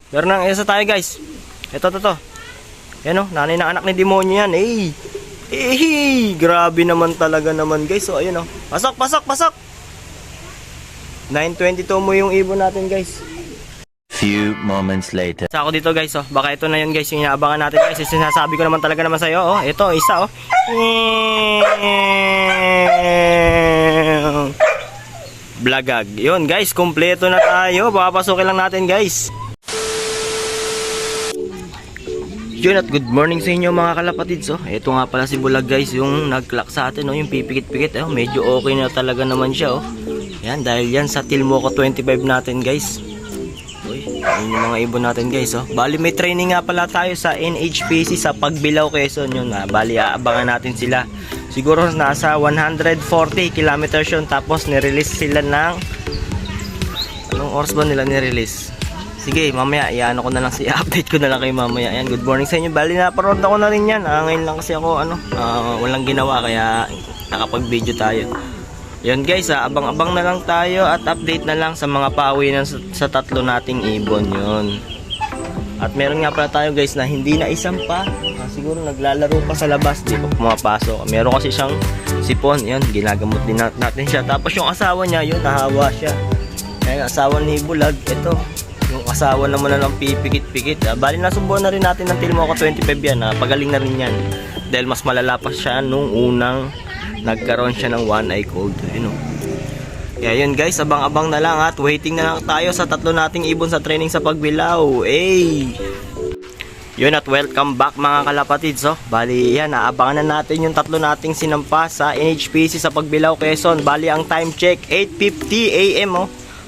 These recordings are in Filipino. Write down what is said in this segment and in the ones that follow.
Meron nang isa tayo guys. Ito. Yan o, nanay na anak ni demonyo yan. Grabe naman talaga naman guys. So ayun o. Pasok. 922 mo yung ibon natin guys. Few moments later. Sa ako dito guys, baka ito na yun guys, yung inaabangan natin guys. Sinasabi ko naman talaga naman sa'yo, ito, isa Blagag. Yun guys, kumpleto na tayo. Papasukin lang natin guys. Yun at good morning sa inyo mga kalapatids. Ito nga pala si Bulag guys, yung nag-clock sa atin, yung pipikit-pikit. Medyo okay na talaga naman siya. Yan, dahil yan sa Tilmoco 25 natin guys. Ayun yung mga ibon natin guys. Bali may training nga pala tayo sa NHPC sa Pagbilao, Quezon. Yun, bali aabangan natin sila. Siguro nasa 140 kilometers yun. Tapos nirelease sila ng anong oras ba nila nirelease? Sige, mamaya i-ano ko na lang, i-update ko na lang kayo mamaya. Ayan, good morning sa inyo. Bali naparoon ako na rin yan. Ngayon lang kasi ako walang ginawa kaya nakapag-video tayo. Yun guys, abang-abang na lang tayo at update na lang sa mga pauwi sa tatlo nating ibon yun. At meron nga pala tayo guys na hindi na isampa. Siguro naglalaro pa sa labas, di pa pumapasok. Meron kasi siyang sipon, yun, ginagamot din natin siya. Tapos yung asawa niya, yun, nahawa siya. Kaya asawa ni Bulag, ito. Yung asawa naman na lang pipikit-pikit. Bali nasubuan na rin natin ng Tilmoco 25 yan. Pagaling na rin yan. Dahil mas malala pa siya nung unang nagkaroon siya ng one eye cold. Kaya yun guys, abang-abang na lang at waiting na lang tayo sa tatlo nating ibon sa training sa Pagbilao. Yun at welcome back mga kalapatids. Bali yan, aabangan na natin yung tatlo nating sinampa sa NHPC sa Pagbilao, Quezon. Bali ang time check 8:50 AM.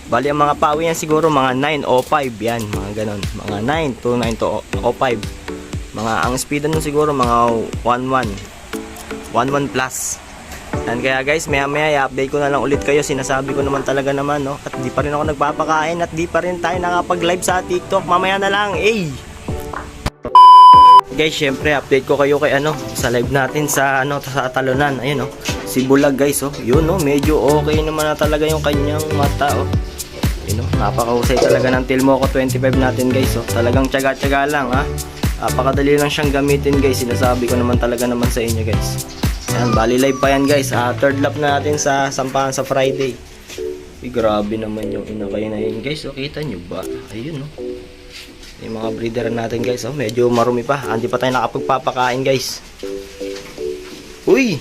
Bali ang mga pawi yan siguro mga 9:05 yan, mga ganon. Mga 9 to 9:05. Mga ang speed nun siguro mga 11 plus. And kaya guys, maya i-update ko na lang ulit kayo. Sinasabi ko naman talaga naman, at di pa rin ako nagpapakain at di pa rin tayo nakapag-live sa TikTok. Mamaya na lang, Guys, syempre update ko kayo kay sa live natin sa sa talunan. Ayun si Bulag guys, yun medyo okay naman na talaga yung kanyang mata Yun napakahusay talaga ng Tilmoco 25 natin guys. Talagang tiyaga-tiyaga lang napakadali lang siyang gamitin guys. Sinasabi ko naman talaga naman sa inyo guys. Ayan, bali live pa yan guys. Third lap na natin sa sampahan sa Friday. Grabe naman yung inakay na yun guys. Kita nyo ba? Ayun yung mga breeder natin guys. Medyo marumi pa. Hindi pa tayo nakapagpapakain guys. Uy!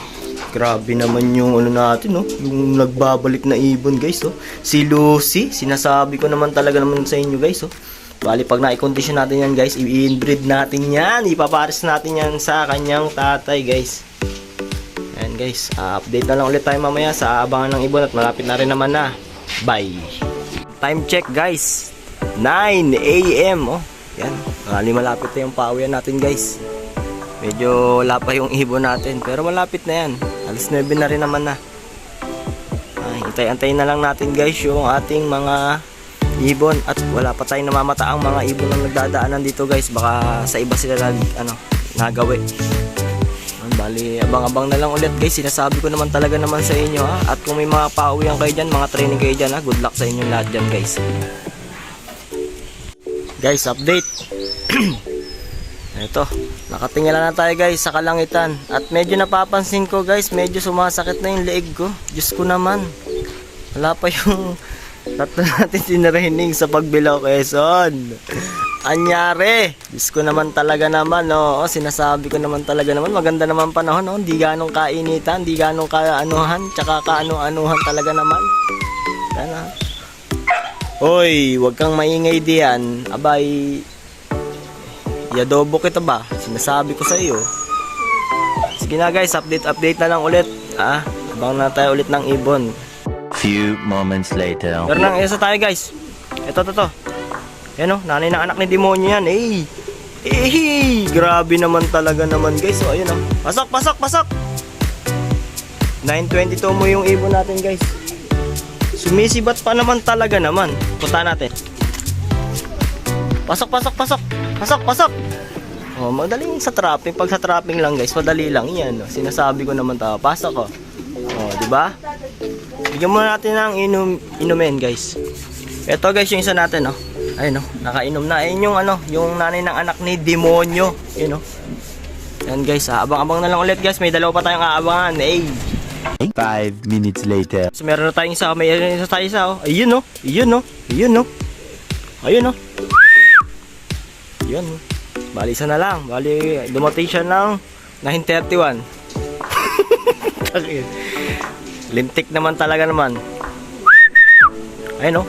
Grabe naman yung natin yung nagbabalik na ibon guys. Si Lucy. Sinasabi ko naman talaga naman sa inyo guys. Bali pag na-condition natin yan guys, i-inbreed natin yan. Ipapares natin yan sa kanyang tatay guys. Guys, update na lang ulit tayo mamaya sa abangan ng ibon at malapit na rin naman na. Bye! Time check guys, 9 AM yan, malapit na yung pawian natin guys. Medyo wala pa yung ibon natin pero malapit na yan. Alas 9 na rin naman na. Hintay-antayin na lang natin guys yung ating mga ibon. At wala pa tayong namamataang mga ibon na nagdadaanan dito guys. Baka sa iba sila nagawi. Bali, abang-abang na lang ulit guys. Sinasabi ko naman talaga naman sa inyo At kung may mga pauwian kayo dyan, mga training kayo dyan good luck sa inyo lahat dyan guys. Guys, update. Ito, nakatingala na tayo guys sa kalangitan. At medyo napapansin ko guys, medyo sumasakit na yung leeg ko. Diyos ko naman, wala pa yung tatlo natin sinarinig sa Pagbilao, Quezon. Anyari, Diyos ko naman talaga naman sinasabi ko naman talaga naman maganda naman panahon hindi ganong kainitan, hindi ganong kaanuhan, tsaka kaano-anuhan talaga naman. Sana hoy, wag kang maingay diyan, abay yadobo kita ba, sinasabi ko sa iyo. Sige na guys, update na lang ulit abang na tayo ulit ng ibon. Few moments later. Meron nang isa tayo guys. Ito yan nanay na anak ni demonyo yan. Grabe naman talaga naman guys. Ayun pasok 922 mo yung ibon natin guys. Sumisibat pa naman talaga naman. Punta natin. Pasok. Madaling sa trapping. Pag sa trapping lang guys, madali lang yan Sinasabi ko naman pasok diba? Bigyan muna natin ng inumin guys. Ito guys yung isa natin Ayun, no? Nakainom na. Ayun yung ano, yung nanay ng anak ni Demonyo. Ayun, no? Yan guys, abang-abang na lang ulit guys. May dalawa pa tayong aabangan. Ay. 5 minutes later. So meron na tayong isa, may isa tayo isa, oh. Ayun, no? Ayun, no? Ayun, no? Ayun, no? Ayun, no? Bali isa na lang. Bali, dumating siya ng 9:31. Lintik naman talaga naman. Ayun, no?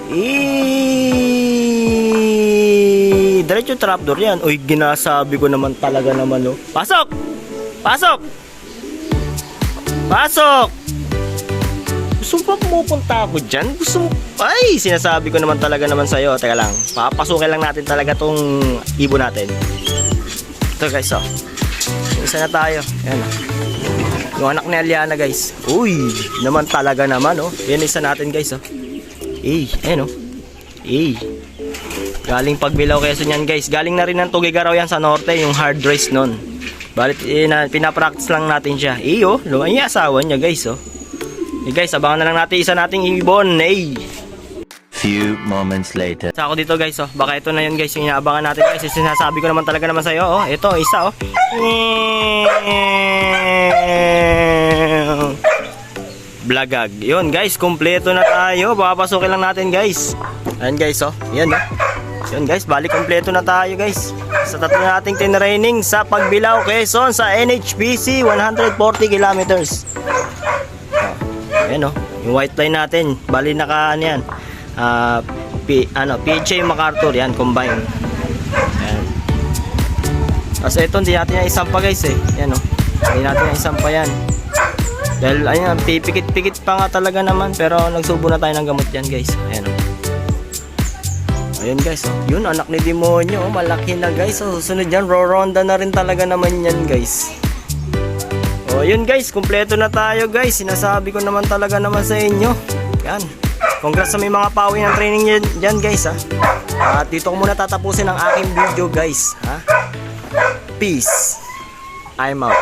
Diretso trapdoor yan. Uy, ginasabi ko naman talaga naman, no? Pasok! Pasok! Pasok! Gusto mo pa pumupunta ako dyan? Gusto mo? Ay, sinasabi ko naman talaga naman sa'yo. Teka lang, papasukin lang natin talaga tong ibon natin. Ito guys, oh. Yung isa na tayo. Ayan, oh. Yung anak ni Aliana guys. Uy, naman talaga naman, oh. Yan isa natin guys, oh. Ayan, oh. Galing Pagbilao Quezon yan guys. Galing na rin ng Tugigaraw yan sa norte, yung hard race nun. Balit, pinapractice lang natin siya. Oh, lumay yung asawa niya guys, oh. Guys, abangan na lang natin isa nating ibon. Few moments later. Sa ako dito guys, oh. Baka ito na yun guys, yung inaabangan natin guys. Sinasabi ko naman talaga naman sa'yo, oh. Ito, isa, oh. Blagag. Yun guys, kumpleto na tayo. Papasukin lang natin guys. Ayan guys, oh. Yan, oh. Yun guys, bali kumpleto na tayo guys. Sa tatlo nating tinraining sa Pagbilao Quezon sa NHPC 140 kilometers. Ayan, oh. Yung white line natin, bali naka ano yan. PHA MacArthur yan, combine. Ayan. Kasi ito hindi natin yung isampa guys eh. Ayan, oh. Hindi natin yung isampa yan. Dahil ayun, pipikit-pikit pa nga talaga naman. Pero nagsubo na tayo ng gamot yan guys. Ayan, oh. Ayun guys, oh. Yun, anak ni Demonyo, oh. Malaki na guys, oh. Susunod yan, roronda na rin talaga naman yan guys. Oh, yun guys, kumpleto na tayo guys. Sinasabi ko naman talaga naman sa inyo. Yan. Congrats sa may mga pawi ng training dyan guys, ha. At dito ko muna tatapusin ang aking video guys, ha. Peace. I'm out.